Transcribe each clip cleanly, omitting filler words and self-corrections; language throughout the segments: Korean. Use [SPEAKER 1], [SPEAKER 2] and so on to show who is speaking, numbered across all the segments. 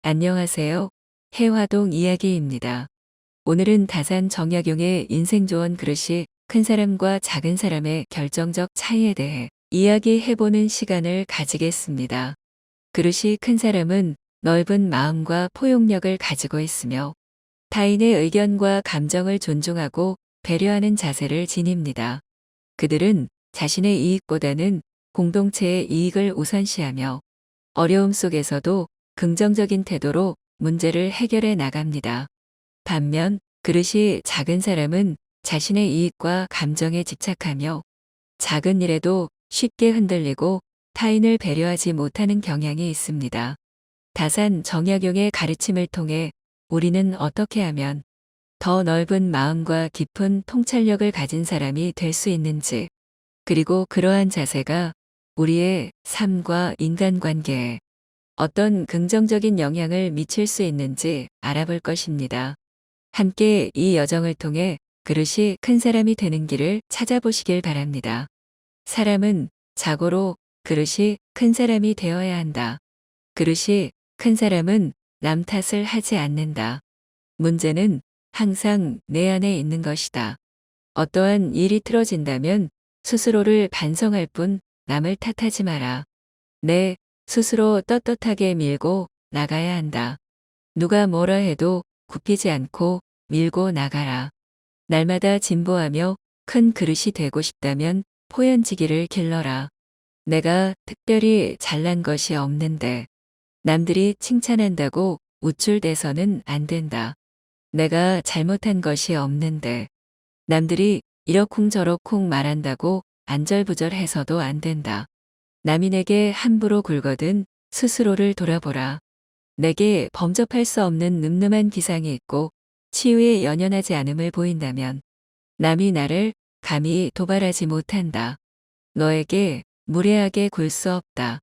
[SPEAKER 1] 안녕하세요. 해화동 이야기입니다. 오늘은 다산 정약용의 인생조언 그릇이 큰 사람과 작은 사람의 결정적 차이에 대해 이야기해보는 시간을 가지겠습니다. 그릇이 큰 사람은 넓은 마음과 포용력을 가지고 있으며 타인의 의견과 감정을 존중하고 배려하는 자세를 지닙니다. 그들은 자신의 이익보다는 공동체의 이익을 우선시하며 어려움 속에서도 긍정적인 태도로 문제를 해결해 나갑니다. 반면 그릇이 작은 사람은 자신의 이익과 감정에 집착하며 작은 일에도 쉽게 흔들리고 타인을 배려하지 못하는 경향이 있습니다. 다산 정약용의 가르침을 통해 우리는 어떻게 하면 더 넓은 마음과 깊은 통찰력을 가진 사람이 될 수 있는지, 그리고 그러한 자세가 우리의 삶과 인간관계에 어떤 긍정적인 영향을 미칠 수 있는지 알아볼 것입니다. 함께 이 여정을 통해 그릇이 큰 사람이 되는 길을 찾아보시길 바랍니다. 사람은 자고로 그릇이 큰 사람이 되어야 한다. 그릇이 큰 사람은 남 탓을 하지 않는다. 문제는 항상 내 안에 있는 것이다. 어떠한 일이 틀어진다면 스스로를 반성할 뿐 남을 탓하지 마라. 내 스스로 떳떳하게 밀고 나가야 한다. 누가 뭐라 해도 굽히지 않고 밀고 나가라. 날마다 진보하며 큰 그릇이 되고 싶다면 포연지기를 길러라. 내가 특별히 잘난 것이 없는데 남들이 칭찬한다고 우쭐대서는 안 된다. 내가 잘못한 것이 없는데 남들이 이러쿵저러쿵 말한다고 안절부절해서도 안 된다. 남이 내게 함부로 굴거든 스스로를 돌아보라. 내게 범접할 수 없는 늠름한 기상이 있고 치유에 연연하지 않음을 보인다면 남이 나를 감히 도발하지 못한다. 너에게 무례하게 굴 수 없다.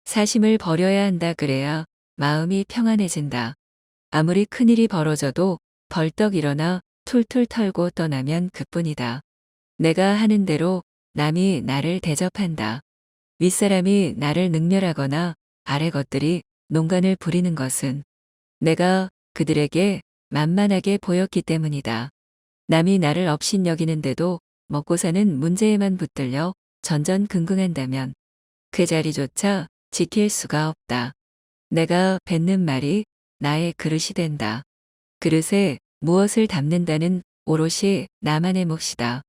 [SPEAKER 1] 사심을 버려야 한다. 그래야 마음이 평안해진다. 아무리 큰일이 벌어져도 벌떡 일어나 툴툴 털고 떠나면 그뿐이다. 내가 하는 대로 남이 나를 대접한다. 윗사람이 나를 능멸하거나 아래 것들이 농간을 부리는 것은 내가 그들에게 만만하게 보였기 때문이다. 남이 나를 업신여기는데도 먹고 사는 문제에만 붙들려 전전긍긍한다면 그 자리조차 지킬 수가 없다. 내가 뱉는 말이 나의 그릇이 된다. 그릇에 무엇을 담는다는 오롯이 나만의 몫이다.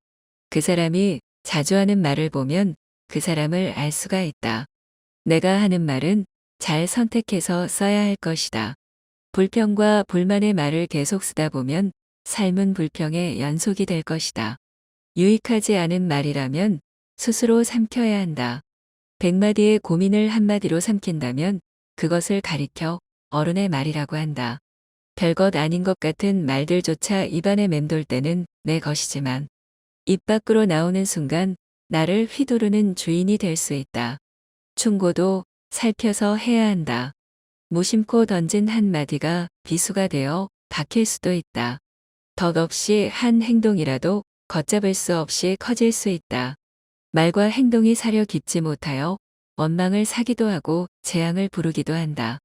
[SPEAKER 1] 그 사람이 자주 하는 말을 보면 그 사람을 알 수가 있다. 내가 하는 말은 잘 선택해서 써야 할 것이다. 불평과 불만의 말을 계속 쓰다 보면 삶은 불평의 연속이 될 것이다. 유익하지 않은 말이라면 스스로 삼켜야 한다. 100마디의 고민을 한마디로 삼킨다면 그것을 가리켜 어른의 말이라고 한다. 별것 아닌 것 같은 말들조차 입안에 맴돌 때는 내 것이지만 입 밖으로 나오는 순간 나를 휘두르는 주인이 될 수 있다. 충고도 살펴서 해야 한다. 무심코 던진 한마디가 비수가 되어 박힐 수도 있다. 덧없이 한 행동이라도 걷잡을 수 없이 커질 수 있다. 말과 행동이 사려 깊지 못하여 원망을 사기도 하고 재앙을 부르기도 한다.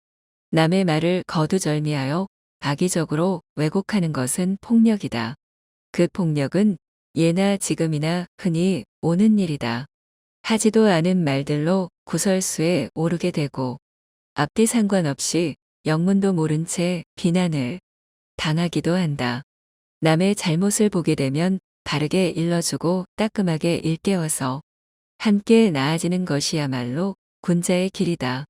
[SPEAKER 1] 남의 말을 거두절미하여 악의적으로 왜곡하는 것은 폭력이다. 그 폭력은 예나 지금이나 흔히 오는 일이다. 하지도 않은 말들로 구설수에 오르게 되고 앞뒤 상관없이 영문도 모른 채 비난을 당하기도 한다. 남의 잘못을 보게 되면 바르게 일러주고 따끔하게 일깨워서 함께 나아지는 것이야말로 군자의 길이다.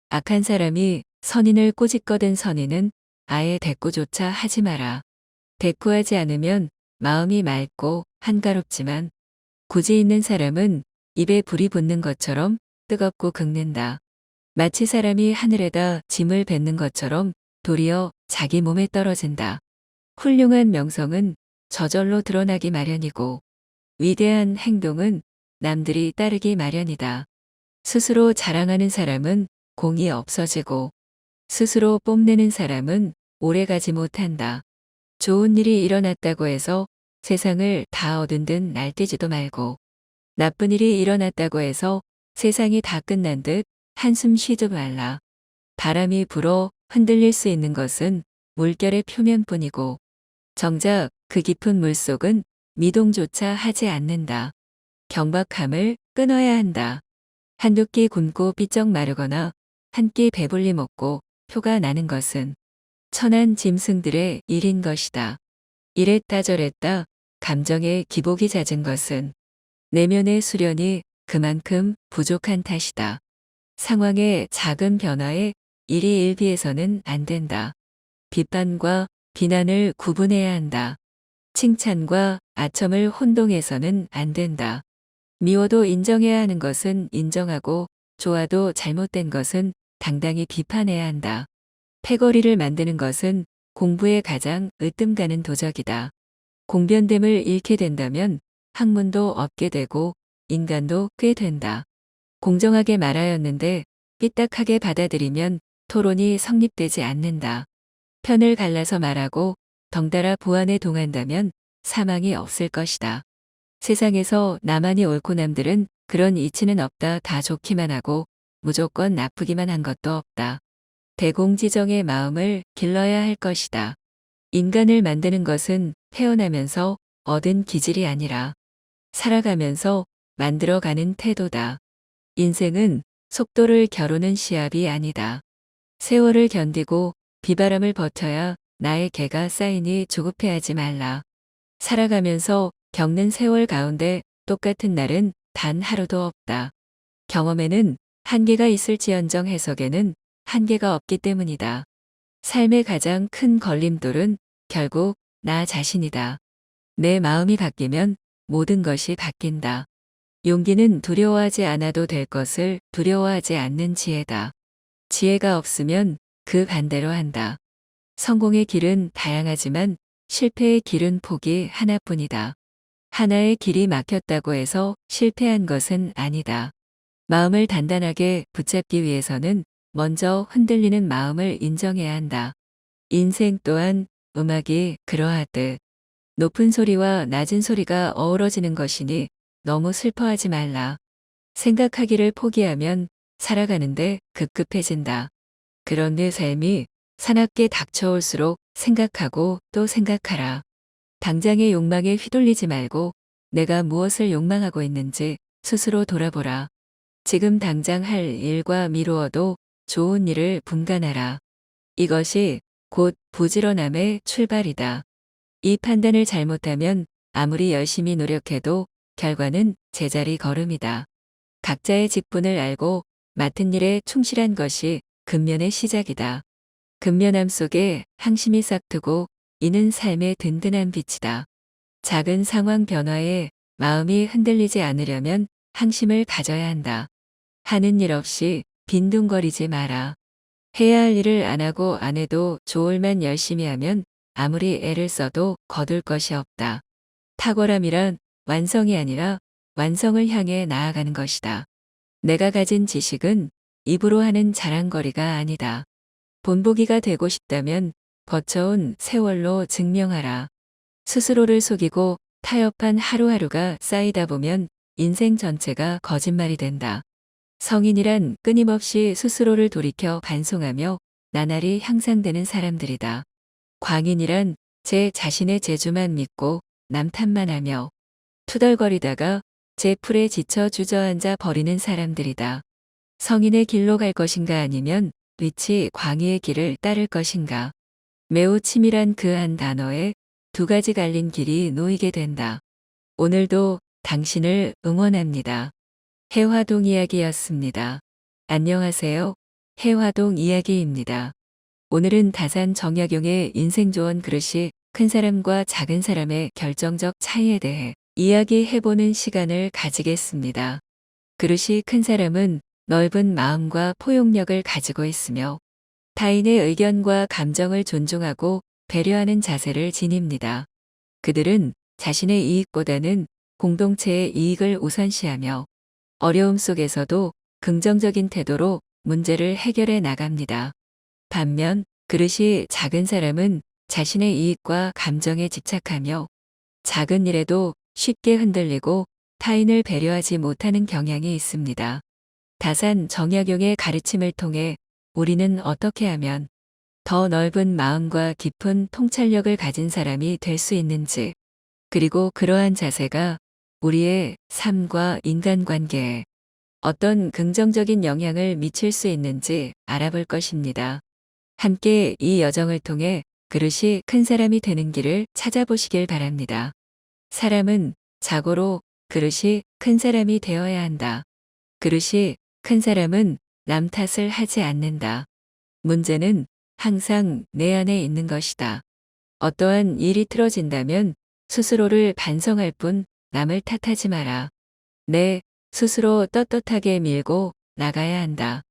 [SPEAKER 1] 악한 사람이 선인을 꼬집거든 선인은 아예 대꾸조차 하지 마라. 대꾸하지 않으면 마음이 맑고 한가롭지만 굳이 있는 사람은 입에 불이 붙는 것처럼 뜨겁고 긁는다. 마치 사람이 하늘에다 짐을 뱉는 것처럼 도리어 자기 몸에 떨어진다. 훌륭한 명성은 저절로 드러나기 마련이고 위대한 행동은 남들이 따르기 마련이다. 스스로 자랑하는 사람은 공이 없어지고 스스로 뽐내는 사람은 오래가지 못한다. 좋은 일이 일어났다고 해서 세상을 다 얻은 듯 날뛰지도 말고 나쁜 일이 일어났다고 해서 세상이 다 끝난 듯 한숨 쉬지 말라. 바람이 불어 흔들릴 수 있는 것은 물결의 표면뿐이고 정작 그 깊은 물속은 미동조차 하지 않는다. 경박함을 끊어야 한다. 한두 끼 굶고 삐쩍 마르거나 한 끼 배불리 먹고 표가 나는 것은 천한 짐승들의 일인 것이다. 이랬다 저랬다 감정의 기복이 잦은 것은 내면의 수련이 그만큼 부족한 탓이다. 상황의 작은 변화에 일희일비해서는 안 된다. 비판과 비난을 구분해야 한다. 칭찬과 아첨을 혼동해서는 안 된다. 미워도 인정해야 하는 것은 인정하고 좋아도 잘못된 것은 당당히 비판해야 한다. 패거리를 만드는 것은 공부에 가장 으뜸가는 도적이다. 공변됨을 잃게 된다면 학문도 얻게 되고 인간도 꽤 된다. 공정하게 말하였는데 삐딱하게 받아들이면 토론이 성립되지 않는다. 편을 갈라서 말하고 덩달아 보완에 동한다면 사망이 없을 것이다. 세상에서 나만이 옳고 남들은 그런 이치는 없다. 다 좋기만 하고 무조건 나쁘기만 한 것도 없다. 대공지정의 마음을 길러야 할 것이다. 인간을 만드는 것은 태어나면서 얻은 기질이 아니라 살아가면서 만들어가는 태도다. 인생은 속도를 겨루는 시합이 아니다. 세월을 견디고 비바람을 버텨야 나의 개가 쌓이니 조급해하지 말라. 살아가면서 겪는 세월 가운데 똑같은 날은 단 하루도 없다. 경험에는 한계가 있을지언정 해석에는 한계가 없기 때문이다. 삶의 가장 큰 걸림돌은 결국 나 자신이다. 내 마음이 바뀌면 모든 것이 바뀐다. 용기는 두려워하지 않아도 될 것을 두려워하지 않는 지혜다. 지혜가 없으면 그 반대로 한다. 성공의 길은 다양하지만 실패의 길은 폭이 하나뿐이다. 하나의 길이 막혔다고 해서 실패한 것은 아니다. 마음을 단단하게 붙잡기 위해서는 먼저 흔들리는 마음을 인정해야 한다. 인생 또한 음악이 그러하듯 높은 소리와 낮은 소리가 어우러지는 것이니 너무 슬퍼하지 말라. 생각하기를 포기하면 살아가는데 급급해진다. 그런 내 삶이 사납게 닥쳐올수록 생각하고 또 생각하라. 당장의 욕망에 휘둘리지 말고 내가 무엇을 욕망하고 있는지 스스로 돌아보라. 지금 당장 할 일과 미루어도 좋은 일을 분간하라. 이것이 곧 부지런함의 출발이다. 이 판단을 잘못하면 아무리 열심히 노력해도 결과는 제자리 걸음이다. 각자의 직분을 알고 맡은 일에 충실한 것이 근면의 시작이다. 근면함 속에 항심이 싹트고 이는 삶의 든든한 빛이다. 작은 상황 변화에 마음이 흔들리지 않으려면 항심을 가져야 한다. 하는 일 없이 빈둥거리지 마라. 해야 할 일을 안 하고 안 해도 좋을만 열심히 하면 아무리 애를 써도 거둘 것이 없다. 탁월함이란 완성이 아니라 완성을 향해 나아가는 것이다. 내가 가진 지식은 입으로 하는 자랑거리가 아니다. 본보기가 되고 싶다면 거쳐온 세월로 증명하라. 스스로를 속이고 타협한 하루하루가 쌓이다 보면 인생 전체가 거짓말이 된다. 성인이란 끊임없이 스스로를 돌이켜 반송하며 나날이 향상되는 사람들이다. 광인이란 제 자신의 재주만 믿고 남 탓만 하며 투덜거리다가 제 풀에 지쳐 주저앉아 버리는 사람들이다. 성인의 길로 갈 것인가 아니면 위치 광희의 길을 따를 것인가. 매우 치밀한 그 한 단어에 두 가지 갈린 길이 놓이게 된다. 오늘도 당신을 응원합니다. 해화동 이야기였습니다. 안녕하세요. 해화동 이야기입니다. 오늘은 다산 정약용의 인생조언 그릇이 큰 사람과 작은 사람의 결정적 차이에 대해 이야기해보는 시간을 가지겠습니다. 그릇이 큰 사람은 넓은 마음과 포용력을 가지고 있으며 타인의 의견과 감정을 존중하고 배려하는 자세를 지닙니다. 그들은 자신의 이익보다는 공동체의 이익을 우선시하며 어려움 속에서도 긍정적인 태도로 문제를 해결해 나갑니다. 반면 그릇이 작은 사람은 자신의 이익과 감정에 집착하며 작은 일에도 쉽게 흔들리고 타인을 배려하지 못하는 경향이 있습니다. 다산 정약용의 가르침을 통해 우리는 어떻게 하면 더 넓은 마음과 깊은 통찰력을 가진 사람이 될 수 있는지, 그리고 그러한 자세가 우리의 삶과 인간관계에 어떤 긍정적인 영향을 미칠 수 있는지 알아볼 것입니다. 함께 이 여정을 통해 그릇이 큰 사람이 되는 길을 찾아보시길 바랍니다. 사람은 자고로 그릇이 큰 사람이 되어야 한다. 그릇이 큰 사람은 남 탓을 하지 않는다. 문제는 항상 내 안에 있는 것이다. 어떠한 일이 틀어진다면 스스로를 반성할 뿐 남을 탓하지 마라. 내 스스로 떳떳하게 밀고 나가야 한다.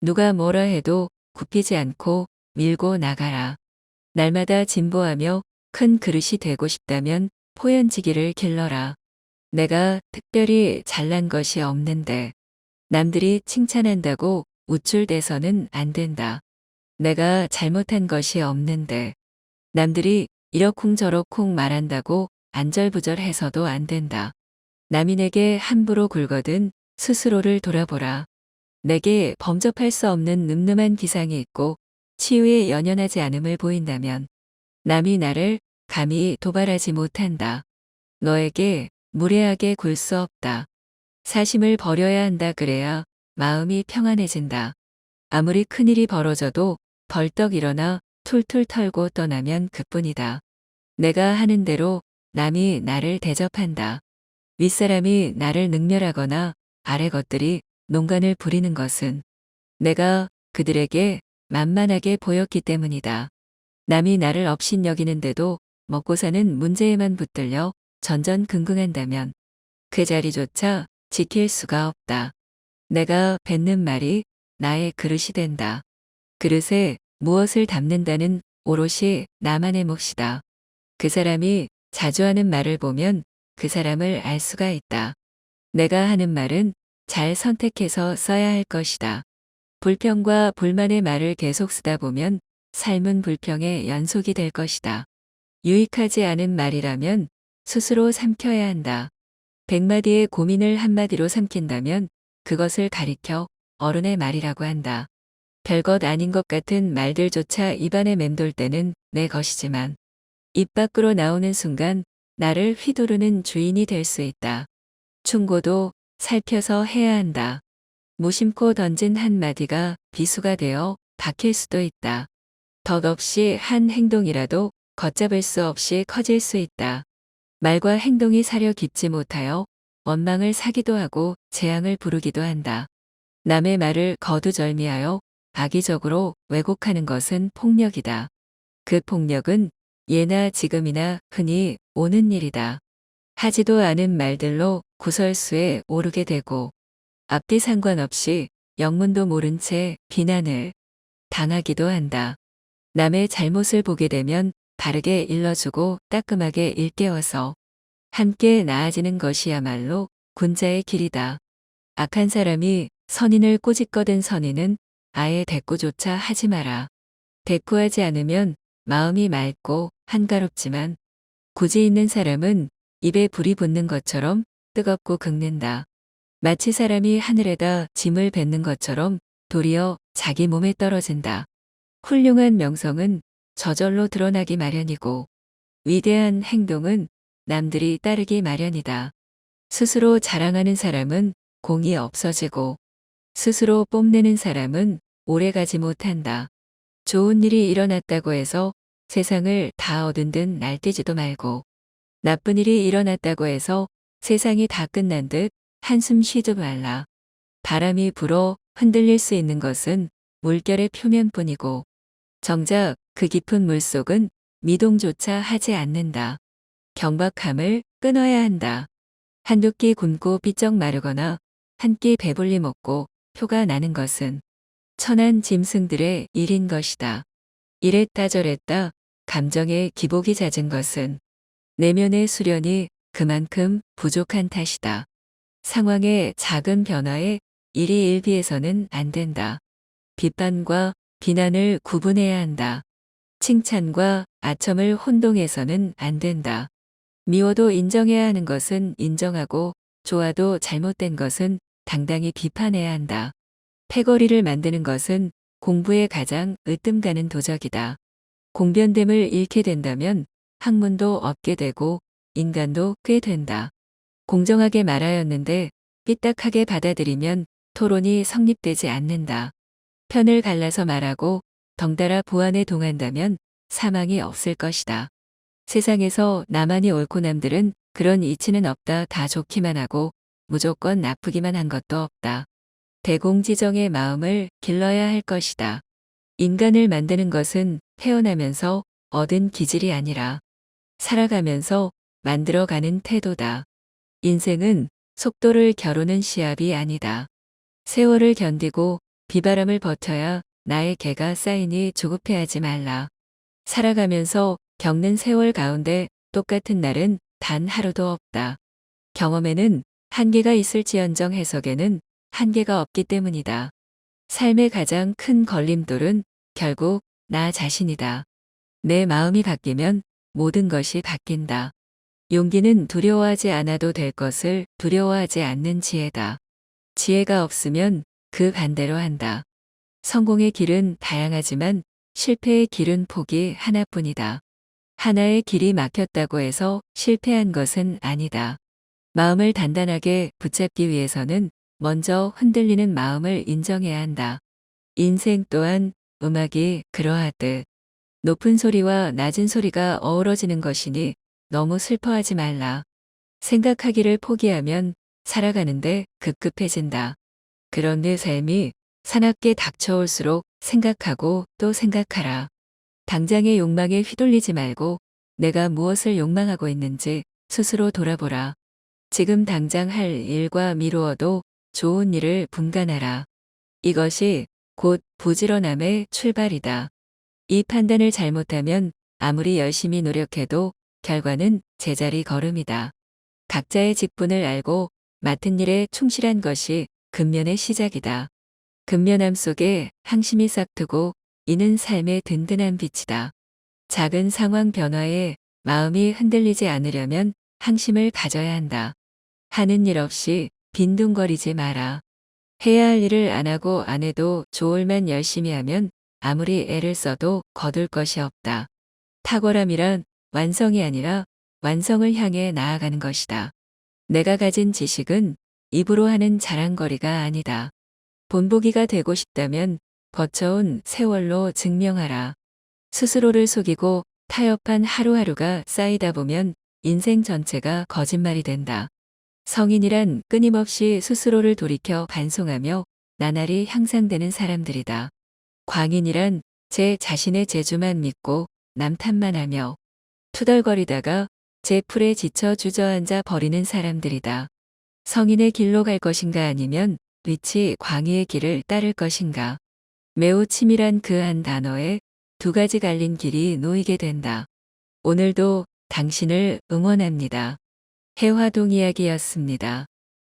[SPEAKER 1] 누가 뭐라 해도 굽히지 않고 밀고 나가라. 날마다 진보하며 큰 그릇이 되고 싶다면 포연지기를 길러라. 내가 특별히 잘난 것이 없는데 남들이 칭찬한다고 우쭐대서는 안 된다. 내가 잘못한 것이 없는데 남들이 이러쿵저러쿵 말한다고 안절부절해서도 안 된다. 남이 내게 함부로 굴거든 스스로를 돌아보라. 내게 범접할 수 없는 늠름한 기상이 있고 치유에 연연하지 않음을 보인다면 남이 나를 감히 도발하지 못한다. 너에게 무례하게 굴 수 없다. 사심을 버려야 한다. 그래야 마음이 평안해진다. 아무리 큰일이 벌어져도 벌떡 일어나 툴툴 털고 떠나면 그뿐이다. 내가 하는 대로 남이 나를 대접한다. 윗사람이 나를 능멸하거나 아래 것들이 농간을 부리는 것은 내가 그들에게 만만하게 보였기 때문이다. 남이 나를 업신여기는데도 먹고 사는 문제에만 붙들려 전전긍긍한다면 그 자리조차 지킬 수가 없다. 내가 뱉는 말이 나의 그릇이 된다. 그릇에 무엇을 담는다는 오롯이 나만의 몫이다. 그 사람이 자주 하는 말을 보면 그 사람을 알 수가 있다. 내가 하는 말은 잘 선택해서 써야 할 것이다. 불평과 불만의 말을 계속 쓰다 보면 삶은 불평의 연속이 될 것이다. 유익하지 않은 말이라면 스스로 삼켜야 한다. 100마디의 고민을 한마디로 삼킨다면 그것을 가리켜 어른의 말이라고 한다. 별것 아닌 것 같은 말들조차 입안에 맴돌 때는 내 것이지만 입 밖으로 나오는 순간 나를 휘두르는 주인이 될 수 있다. 충고도 살펴서 해야 한다. 무심코 던진 한마디가 비수가 되어 박힐 수도 있다. 덧없이 한 행동이라도 걷잡을 수 없이 커질 수 있다. 말과 행동이 사려 깊지 못하여 원망을 사기도 하고 재앙을 부르기도 한다. 남의 말을 거두절미하여 악의적으로 왜곡하는 것은 폭력이다. 그 폭력은 예나 지금이나 흔히 오는 일이다. 하지도 않은 말들로 구설수에 오르게 되고 앞뒤 상관없이 영문도 모른 채 비난을 당하기도 한다. 남의 잘못을 보게 되면 바르게 일러주고 따끔하게 일깨워서 함께 나아지는 것이야말로 군자의 길이다. 악한 사람이 선인을 꼬집거든 선인은 아예 대꾸조차 하지 마라. 대꾸하지 않으면 마음이 맑고 한가롭지만 굳이 있는 사람은 입에 불이 붙는 것처럼 뜨겁고 긁는다. 마치 사람이 하늘에다 짐을 뱉는 것처럼 도리어 자기 몸에 떨어진다. 훌륭한 명성은 저절로 드러나기 마련이고 위대한 행동은 남들이 따르기 마련이다. 스스로 자랑하는 사람은 공이 없어지고 스스로 뽐내는 사람은 오래가지 못한다. 좋은 일이 일어났다고 해서 세상을 다 얻은 듯 날뛰지도 말고 나쁜 일이 일어났다고 해서 세상이 다 끝난 듯 한숨 쉬지 말라. 바람이 불어 흔들릴 수 있는 것은 물결의 표면뿐이고 정작 그 깊은 물속은 미동조차 하지 않는다. 경박함을 끊어야 한다. 한두 끼 굶고 삐쩍 마르거나 한 끼 배불리 먹고 표가 나는 것은 천한 짐승들의 일인 것이다. 이랬다 저랬다 감정의 기복이 잦은 것은 내면의 수련이 그만큼 부족한 탓이다. 상황의 작은 변화에 일희일비해서는 안 된다. 비판과 비난을 구분해야 한다. 칭찬과 아첨을 혼동해서는 안 된다. 미워도 인정해야 하는 것은 인정하고 좋아도 잘못된 것은 당당히 비판해야 한다. 패거리를 만드는 것은 공부에 가장 으뜸 가는 도적이다. 공변됨을 잃게 된다면 학문도 얻게 되고 인간도 꽤 된다. 공정하게 말하였는데 삐딱하게 받아들이면 토론이 성립되지 않는다. 편을 갈라서 말하고 덩달아 보완에 동한다면 사망이 없을 것이다. 세상에서 나만이 옳고 남들은 그런 이치는 없다. 다 좋기만 하고 무조건 나쁘기만 한 것도 없다. 대공지정의 마음을 길러야 할 것이다. 인간을 만드는 것은 태어나면서 얻은 기질이 아니라 살아가면서 만들어가는 태도다. 인생은 속도를 겨루는 시합이 아니다. 세월을 견디고 비바람을 버텨야 나의 개가 쌓이니 조급해하지 말라. 살아가면서 겪는 세월 가운데 똑같은 날은 단 하루도 없다. 경험에는 한계가 있을지언정 해석에는 한계가 없기 때문이다. 삶의 가장 큰 걸림돌은 결국 나 자신이다. 내 마음이 바뀌면 모든 것이 바뀐다. 용기는 두려워하지 않아도 될 것을 두려워하지 않는 지혜다. 지혜가 없으면 그 반대로 한다. 성공의 길은 다양하지만 실패의 길은 폭이 하나뿐이다. 하나의 길이 막혔다고 해서 실패한 것은 아니다. 마음을 단단하게 붙잡기 위해서는 먼저 흔들리는 마음을 인정해야 한다. 인생 또한 음악이 그러하듯 높은 소리와 낮은 소리가 어우러지는 것이니 너무 슬퍼하지 말라. 생각하기를 포기하면 살아가는데 급급해진다. 그런 내 삶이 사납게 닥쳐올수록 생각하고 또 생각하라. 당장의 욕망에 휘둘리지 말고 내가 무엇을 욕망하고 있는지 스스로 돌아보라. 지금 당장 할 일과 미루어도 좋은 일을 분간하라. 이것이 곧 부지런함의 출발이다. 이 판단을 잘못하면 아무리 열심히 노력해도 결과는 제자리 걸음이다. 각자의 직분을 알고 맡은 일에 충실한 것이 근면의 시작이다. 근면함 속에 항심이 싹트고 이는 삶의 든든한 빛이다. 작은 상황 변화에 마음이 흔들리지 않으려면 항심을 가져야 한다. 하는 일 없이 빈둥거리지 마라. 해야 할 일을 안 하고 안 해도 좋을만 열심히 하면 아무리 애를 써도 거둘 것이 없다. 탁월함이란 완성이 아니라 완성을 향해 나아가는 것이다. 내가 가진 지식은 입으로 하는 자랑거리가 아니다. 본보기가 되고 싶다면 거쳐온 세월로 증명하라. 스스로를 속이고 타협한 하루하루가 쌓이다 보면 인생 전체가 거짓말이 된다. 성인이란 끊임없이 스스로를 돌이켜 반성하며 나날이 향상되는 사람들이다. 광인이란 제 자신의 재주만 믿고 남 탓만 하며 투덜거리다가 제 풀에 지쳐 주저앉아 버리는 사람들이다. 성인의 길로 갈 것인가 아니면 위치 광희의 길을 따를 것인가. 매우 치밀한 그 한 단어에 두 가지 갈린 길이 놓이게 된다. 오늘도 당신을 응원합니다. 해화동 이야기였습니다.